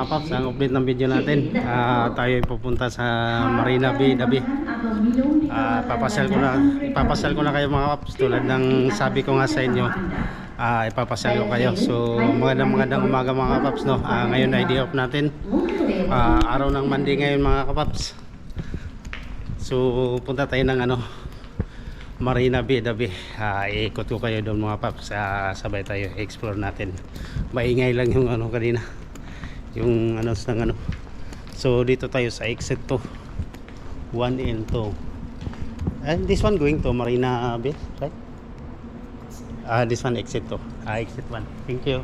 mga paps, ang update ng video natin. Tayo ay pupunta sa Marina Bay, Dabi. Ipapasal ko na kayo mga paps, tulad ng sabi ko nga sa inyo. Ipapasal ko kayo. So magandang umaga mga paps, no. Ngayon ay day off natin. Araw ng Monday ngayon mga kapaps. So punta tayo ng Marina Bay, Dabi. Iikot ko kayo doon mga paps. Sabay tayo explore natin. Maingay lang yung kanina, yung so dito tayo sa exit 2, 1 and 2, and this one going to Marina Bay, right? This one exit 2, exit 1. Thank you.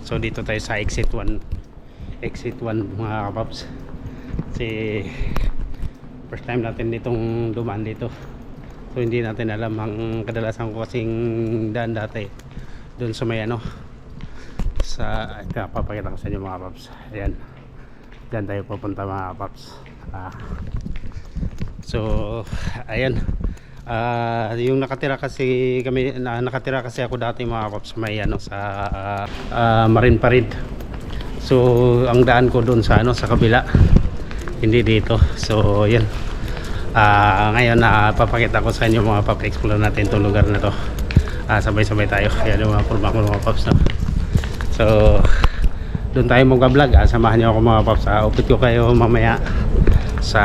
So dito tayo sa exit 1 mga kapaps, kasi first time natin ditong dumaan dito, so hindi natin alam. Ang kadalasan ko kasing daan dati doon sa may papakita ko sa inyo mga paps. Ayan, dyan tayo pupunta mga paps. So ayan, yung nakatira kasi ako dati mga paps, may sa Marine Parade. So ang daan ko doon sa sa kabila, hindi dito. So yan, ngayon papakita ko sa inyo mga paps, explore natin itong lugar na to. Sabay-sabay tayo. Ayan yung mga forma ko mga paps, no? So doon tayo mag-vlog. Samahan niyo ako mga paps. Upit ko kayo mamaya sa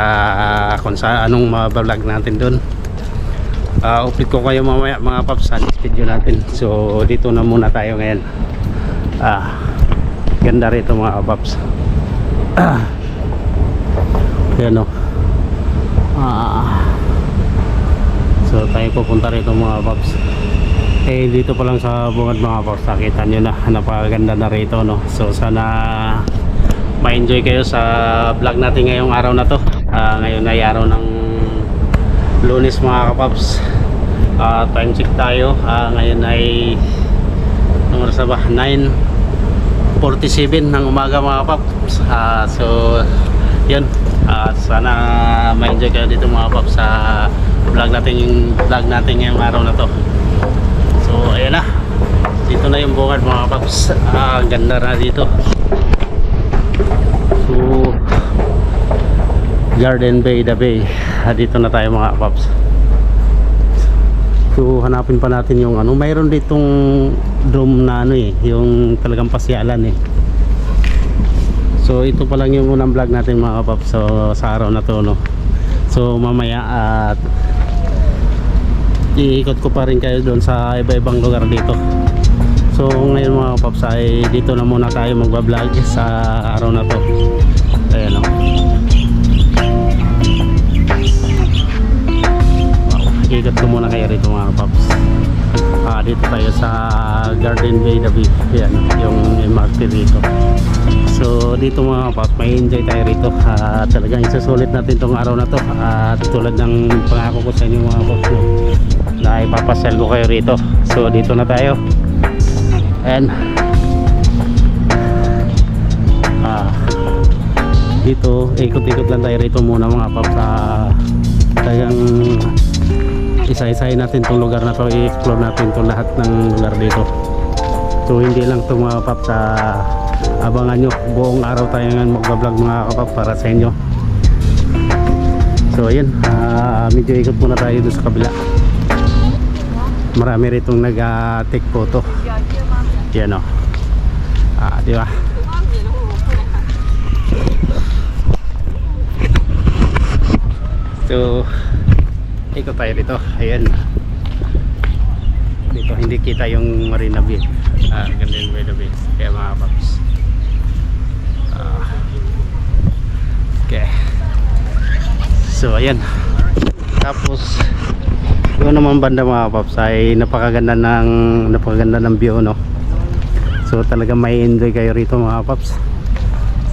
kung sa anong ma-vlog natin doon. Upit ko kayo mamaya mga paps sa next video natin. So dito na muna tayo ngayon. Ganda rito mga paps. Ayan o. So tayo pupunta rito mga paps. Dito pa lang sa bungad mga paps, nakita nyo na napakaganda na rito, no? So sana ma-enjoy kayo sa vlog natin ngayong araw na to. Ngayon ay araw ng Lunes mga kapaps. Time check tayo. Ngayon ay oras na ba? 9:47 ng umaga mga kapaps. So yun, sana ma-enjoy kayo dito mga kapaps sa vlog natin ngayong araw na to. So ayan na, dito na yung bungad mga paps. Ganda na dito. So Garden Bay, Dabi. Dito na tayo mga paps. So hanapin pa natin yung mayroon ditong dome na yung talagang pasyalan So ito pa lang yung unang vlog natin mga paps, so sa araw na to, no. So mamaya iikot ko pa rin kayo doon sa iba-ibang lugar dito. So ngayon mga paps ay dito na muna tayo magbablog sa araw na to. Ayan o. Iikot ko muna kayo rito mga paps. Dito tayo sa Garden Bay, Dabi. Ayan, yung MRT dito. So dito mga paps, may enjoy tayo rito. Talagang isusulit natin tong araw na to. Tulad ng pangako ko sa inyo mga paps, no, na ipapasal ko kayo rito. So dito na tayo, and dito ikot-ikot lang tayo rito muna mga paps. Talagang isa-isahin natin tong lugar na to, i-explore natin tong lahat ng lugar dito. So hindi lang to mga paps, abangan nyo, buong araw tayo ngayon magbablog mga kapaps para sa inyo. So ayun, medyo ikot muna tayo doon sa kabila. Marami ritong nag-take photo. Yan o. Diba? So ikot tayo dito. Ayan, dito hindi kita yung Marina Bay. Ganda yung Marina Bay kaya mga paps. Okay. So ayan, tapos yung naman banda mga paps ay napakaganda ng view, no. So talaga may enjoy kayo rito mga paps.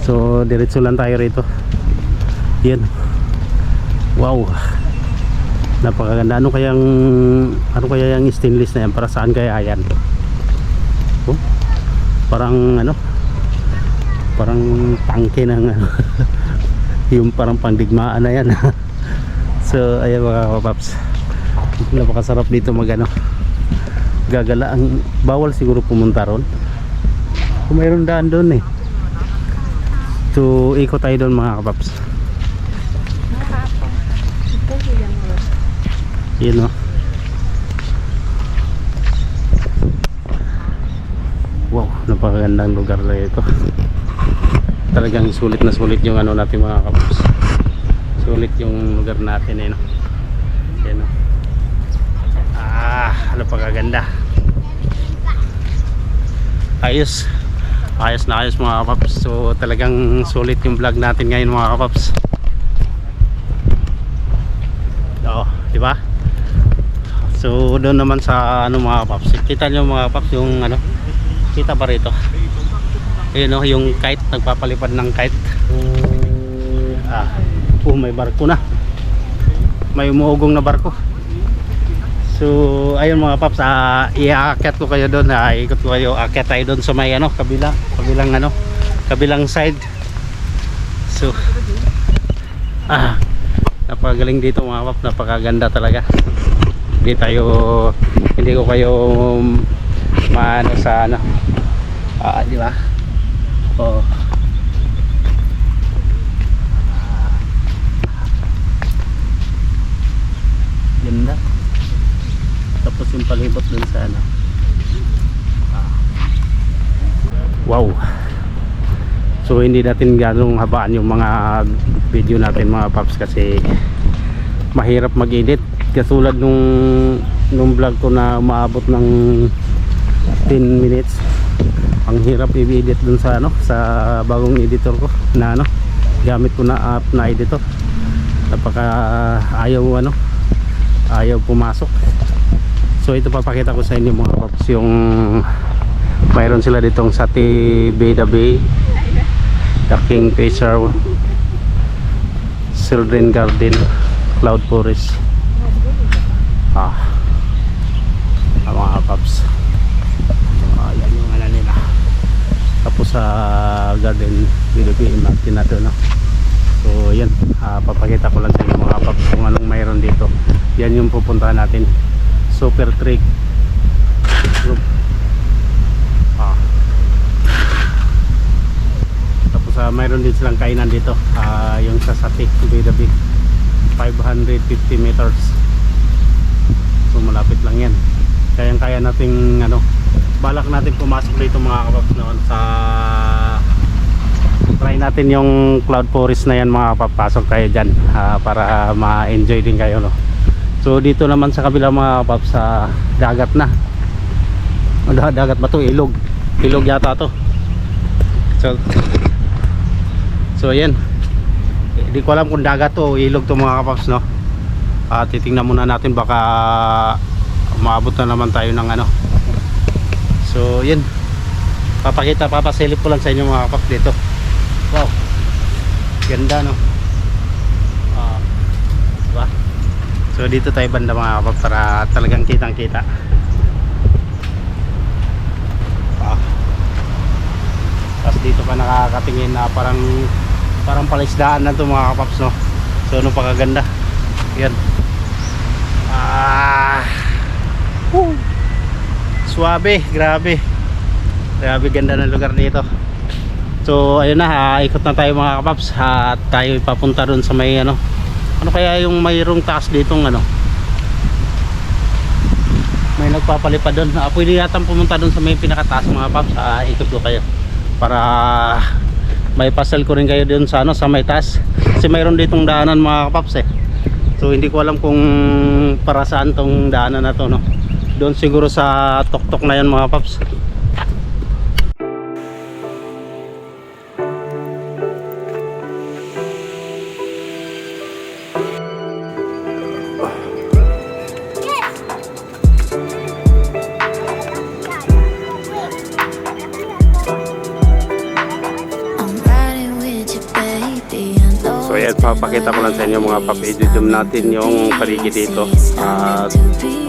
So diretso lang tayo rito. Yan. Wow, napakaganda. Ano kaya yung stainless na yan? Para saan kaya yan? Parang parang tangke ng yung parang pandigmaan na yan. So ayan mga paps, napakasarap dito gagala. Bawal siguro pumunta ron kung mayroon daan doon So ikot tayo doon mga kapaps. Yun o. Wow, napakagandang lugar na ito. Talagang sulit na sulit yung ano natin mga kapaps. Sulit yung lugar natin eh no. Yan o. Napakaganda. Ayos. Ayos na ayos mga kapaps. So talagang sulit yung vlog natin ngayon mga kapaps. Oo, di ba? So doon naman sa ano mga kapaps. Kita nyo mga kapaps yung ano. Kita ba rito? Ayun o, yung kite, nagpapalipad ng kite. May barko na. May umuugong na barko. So ayun mga paps, i-aakyat ko kayo doon, ikot ko kayo, aakyat tayo doon sa may ano, kabilang side. So napakagaling dito mga paps, napakaganda talaga. Hindi ko kayo maano sa ano, di ba? Oh. Ganda. Tapos yung palibot dun sa ano. Wow. So hindi natin ganong habaan yung mga video natin mga paps kasi mahirap mag-edit. Katulad nung vlog ko na umaabot ng 10 minutes. Ang hirap i-edit dun sa ano, sa bagong editor ko na ano, gamit ko na app na editor. Napaka ayaw pumasok. So ito papakita ko sa inyo mga paps, yung mayroon sila ditong Sati Beda Bay, The Kingfisher, Children Garden, Cloud Forest. Mga paps, yan yung ano nila. Tapos sa garden Beda-Bay natin na to, no? So yan, papakita ko lang sa inyo mga paps kung anong mayroon dito. Yan yung pupuntahan natin, Super Trek Group. Tapos mayroon din silang kainan dito, yung sa Sati Beda-Bay, 550 meters. So malapit lang yan, kayang-kaya nating ano, balak natin pumasok dito mga kapaps noon sa try natin yung Cloud Forest na yan mga papasok tayo dyan, para ma-enjoy din kayo, no? So dito naman sa kabila mga kapaps, sa dagat na. Dagat ba to? Ilog yata to. So yan, hindi ko alam kung dagat to o ilog to mga kapaps, no? Titingnan muna natin, baka maabot na naman tayo ng ano. So yan, papasilip ko lang sa inyo mga kapaps dito. Wow, ganda, no? Diba? So dito tayo banda mga kapaps para talagang kitang kita. Tapos dito pa nakakatingin na parang palaisdaan na to mga kapaps, no? So ano pa kaganda yan. Suabe, grabe ganda ng lugar dito. So ayun na, ikot na tayo mga kapaps, at tayo ipapunta dun sa may ano kaya yung mayroong taas ditong ano, may nagpapalipad dun. Pwede yatang pumunta dun sa may pinakataas mga kapaps. Ikot ko kayo para may pasal ko rin kayo dun sa ano, sa may taas, kasi mayroon ditong daanan mga kapaps eh. So hindi ko alam kung para saan tong daanan na to, no? Doon siguro sa tuktok na yan mga paps. So yan, papakita ko lang sa inyo mga paps, i-zoom natin yung paligid dito,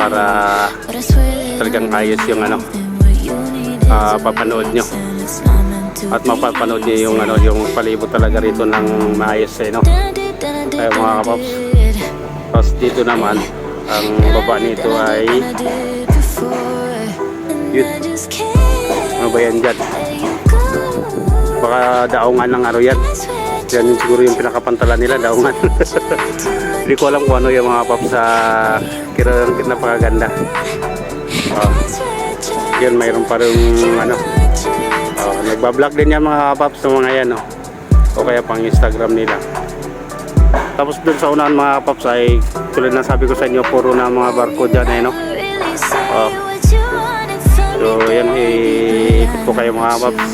para talagang ayos yung ano, papanood nyo, at mapapanood nyo yung ano, yung palibot talaga rito ng maayos eh, no? Kaya mga kapaps, tapos dito naman ang baba nito ay yun, ano ba yan dyan? Baka daungan ng ano yan. Yan yung siguro yung pinakapantalan nila, daungan. Hindi ko alam kung ano yung mga paps sa kirang napakaganda. Yan, mayroon pa rin ano. Nagbablog din yan mga paps ng mga yan. O kaya pang Instagram nila. Tapos dun sa unahan mga paps ay tulad na sabi ko sa inyo, puro na mga barko dyan no. So yan, ikot ko kayo mga paps.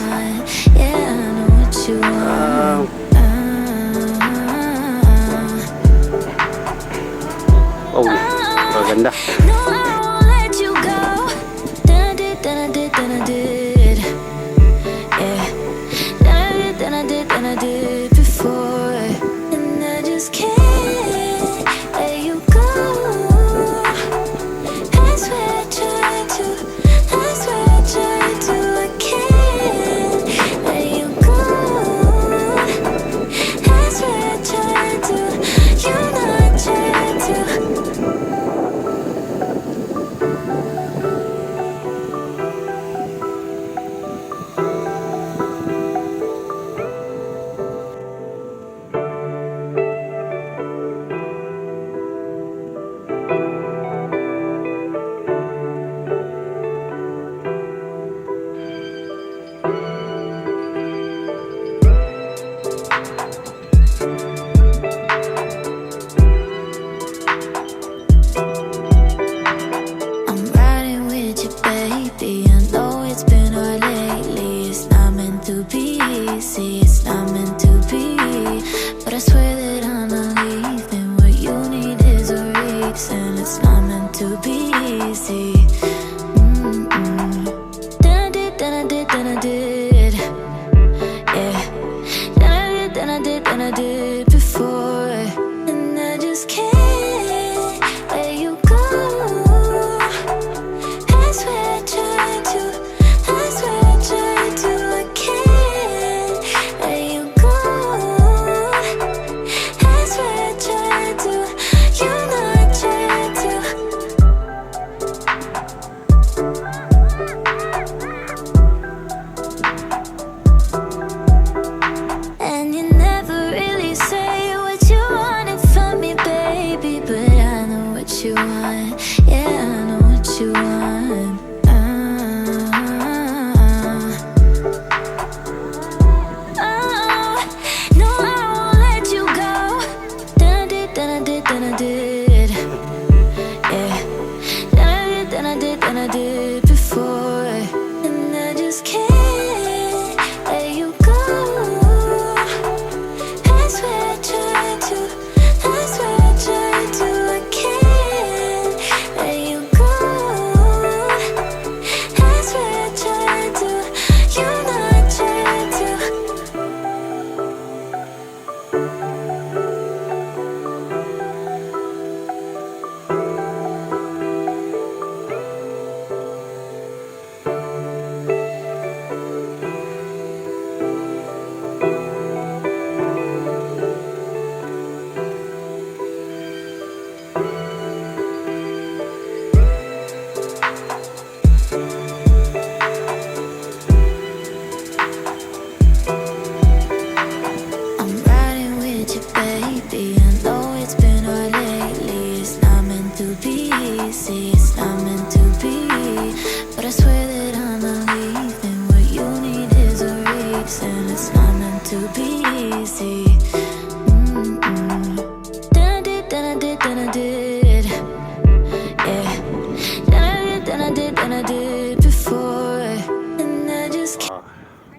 Oh, maganda.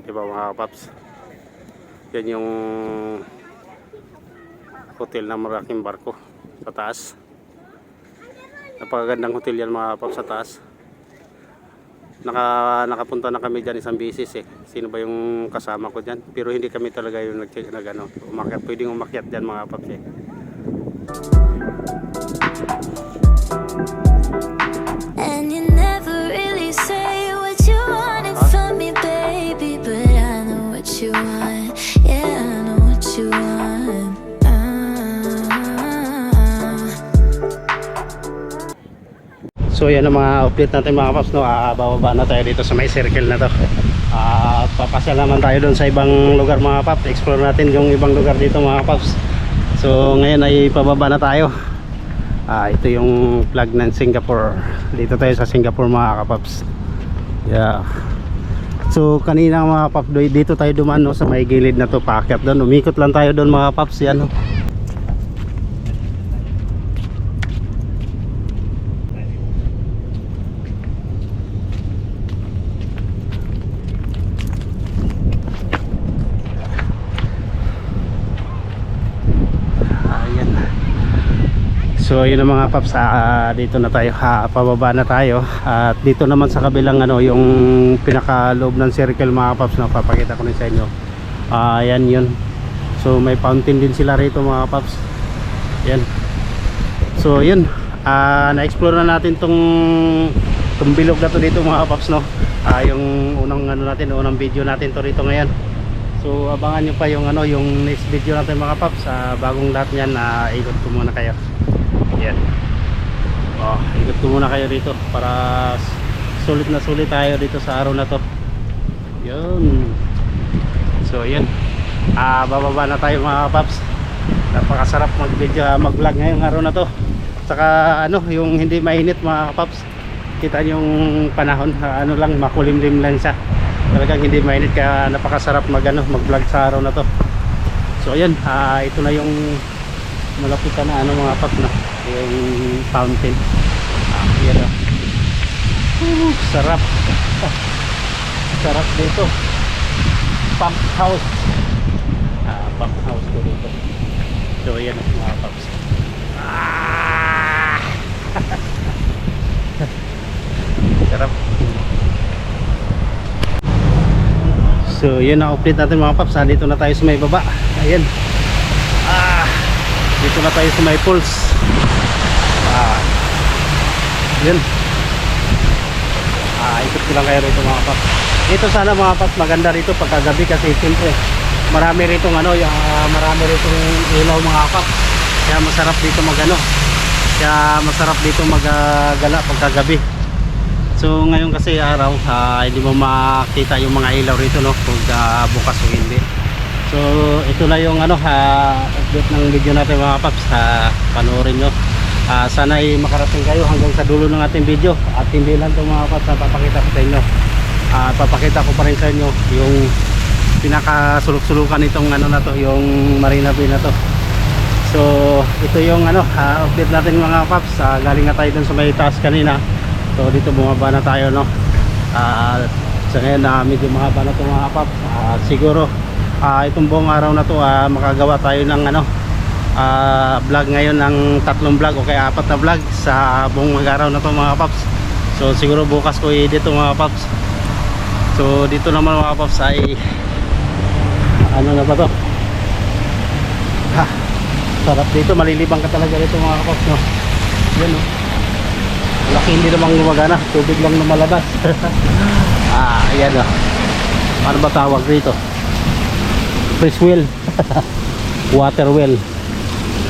Diba mga paps, yan yung hotel ng malaking barko sa taas. Napakagandang hotel yan mga paps sa taas. Nakapunta na kami dyan isang beses Sino ba yung kasama ko dyan? Pero hindi kami talaga yung umakyat. Pwedeng umakyat dyan mga paps And you never really say what you wanted from me, baby, but I know what you want. Yeah, I know what you want. So yan ang mga update natin mga paps, no? Bababa na tayo dito sa may circle na to. At papasyal naman tayo doon sa ibang lugar mga paps. Explore natin yung ibang lugar dito mga paps. So ngayon ay pababa na tayo. Ito yung flag ng Singapore. Dito tayo sa Singapore mga kapaps. Yeah. So kanina mga paps, dito tayo dumaan no, sa may gilid na to, paakyat doon. Umikot lang tayo doon mga paps. Yan no. So yun ang mga paps, dito na tayo, pababa na tayo. At dito naman sa kabilang ano, yung pinakaloob ng circle mga paps na papakita ko rin sa inyo. Yan yun. So may fountain din sila rito mga paps. Yan. So yun, na-explore na natin tong bilog na to dito mga paps no. Yung unang ano natin, unang video natin to rito ngayon. So abangan nyo pa yung ano, yung next video natin mga paps. Bagong lahat niyan, ikot ko muna kayo. Yan. Ikot ko muna kayo dito para sulit na sulit tayo dito sa araw na to. Yun. So yun, bababa na tayo mga paps. Napakasarap mag-video, mag-vlog ngayong araw na to. Saka ano, yung hindi mainit mga paps. Kita yung panahon, ano lang, makulimlim lang siya. Talagang hindi mainit, kaya napakasarap mag-vlog sa araw na to. So ayun, ito na yung malapitan na ano mga paps na yung fountain. Yan o. Sarap. Sarap dito. Pump house. Pump house ko dito. So yan mga paps. Sarap. So yun ang update natin mga paps. Dito na tayo sa may baba. Ayan. Dito na tayo sa may pools. Yun. Ikot ko lang kayo rito mga paps. Ito sana mga paps, maganda rito pagkagabi kasi siyempre marami rito marami rito ilaw mga paps. Kaya masarap dito magala pagkagabi. So ngayon kasi araw, hindi mo makita yung mga ilaw rito no, kung bukas o hindi. So ito na yung update ng video natin mga paps. Panoorin nyo. Sana ay makarating kayo hanggang sa dulo ng ating video. At hindi lang ito mga paps na papakita ko sa inyo. Papakita ko pa rin sa inyo yung pinakasulok-sulukan itong na to, yung Marina Bay na to. So ito yung update natin mga paps. Galing na tayo dun sa may taas kanina. So dito bumaba na tayo no. Sa ngayon medyo mahaba na ito mga paps. Siguro itong buong araw na to makagawa tayo ng vlog ngayon ng 3 vlog o kaya 4 na vlog sa buong araw na to mga paps. So siguro bukas ko dito mga paps. So dito naman mga paps ay ano na ba to, sarap dito, malilibang ka talaga dito mga paps no. Yan no, laki, hindi namang gumagana, tubig lang lumalabas. Ayan no, ano ba tawag dito? Fish well. Water well.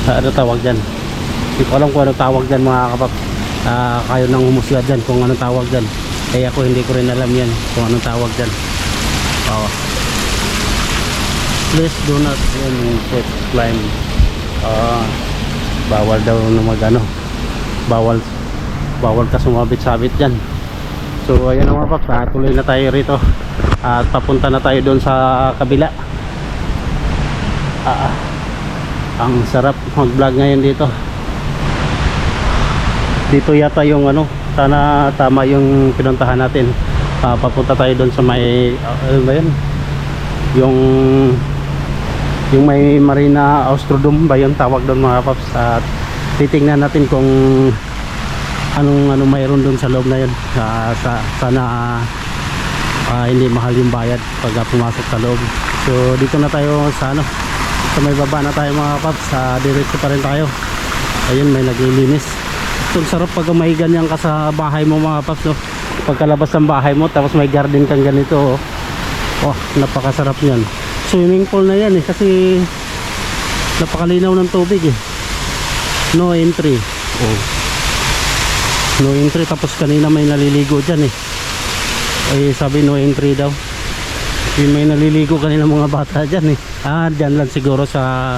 Ano tawag dyan? Hindi ko alam kung ano tawag dyan mga kapap. Kayo nang humusga dyan kung ano tawag dyan. Kaya ako hindi ko rin alam yan kung anong tawag dyan. Please do not climb. Bawal daw na bawal ka sumabit-sabit dyan. So ayan mga kapap, tuloy na tayo rito at papunta na tayo doon sa kabila. Ang sarap mag-vlog ngayon dito. Dito yata yung sana tama yung pinuntahan natin. Papunta tayo doon sa may ano ba yun? Yung may Marina Austrodome ba yun tawag doon mga paps. At titingnan natin kung anong mayroon doon sa loob na yun. Sana hindi mahal yung bayad pag pumasok sa loob. So dito na tayo sa sa may baba na tayo mga paps. Diretso pa rin tayo. Ayun, may naglilinis. Ito sarap pag may ganyan ka sa bahay mo mga paps no? Pagkalabas ng bahay mo tapos may garden kang ganito napakasarap yan. Swimming pool na yan kasi napakalinaw ng tubig no entry. No entry, tapos kanina may naliligo dyan sabi no entry daw. Yun, may naliligo kanina mga bata dyan eh. Dyan lang siguro sa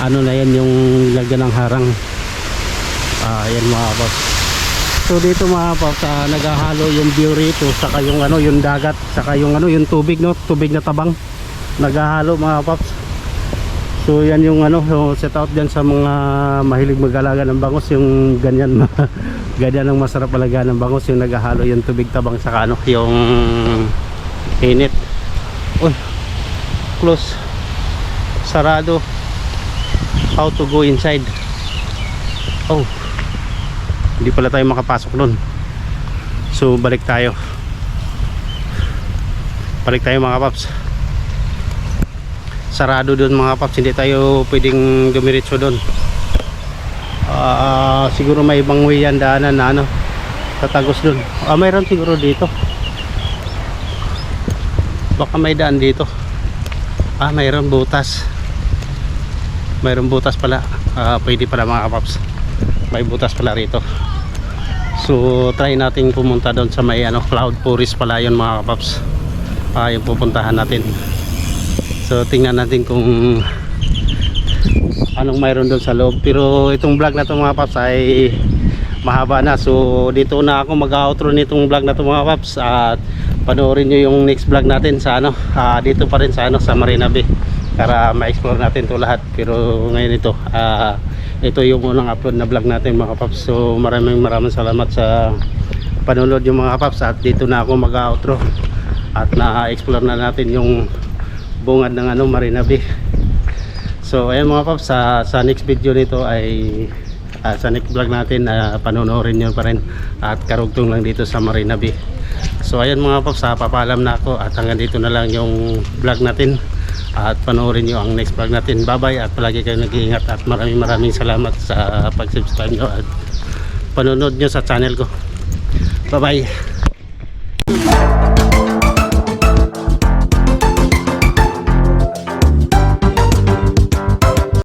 ano na yan, yung lagyan ng harang. Yan mga paps. So dito mga paps, naghahalo yung view rito saka yung ano, yung dagat, saka yung ano, yung tubig, no, tubig na tabang. Naghahalo mga paps. So yan yung ano, so set out dyan sa mga mahilig mag-alaga ng bangus, yung ganyan ganyan ang masarap alaga ng bangus, yung naghahalo yung tubig tabang saka ano, yung init. Uy, close, sarado. How to go inside? Oh, hindi pala tayo makapasok doon. So balik tayo mga paps. Sarado doon mga paps, hindi tayo pwedeng dumiretso doon. Siguro may ibang way yan, daanan na ano, tatagos doon. Mayroon siguro dito, baka may daan dito. Mayroon butas, mayroon butas pala. Pwede pala mga paps, may butas pala rito. So try natin pumunta doon sa may ano, cloud forest pala yun mga paps. Yung pupuntahan natin. So tingnan natin kung anong mayroon doon sa loob. Pero itong vlog na to mga paps ay mahaba na. So dito na ako mag-outro nitong vlog na to mga paps. At panoorin nyo yung next vlog natin sa ano, dito pa rin sa ano, sa Marina Bay, para ma-explore natin to lahat. Pero ngayon ito yung unang upload na vlog natin mga paps. So maraming salamat sa panonood yung mga paps. At dito na ako mag-outro at na-explore na natin yung bungad ng ano, Marina Bay. So ayan mga paps, sa next video nito ay sa next vlog natin, panonoorin nyo pa rin at karugtong lang dito sa Marina Bay. So ayan mga paps, papaalam na ako at hanggang dito na lang yung vlog natin at panoorin nyo ang next vlog natin. Bye bye at palagi kayo nag-iingat at maraming salamat sa pag-subscribe nyo at panonood nyo sa channel ko. Bye bye.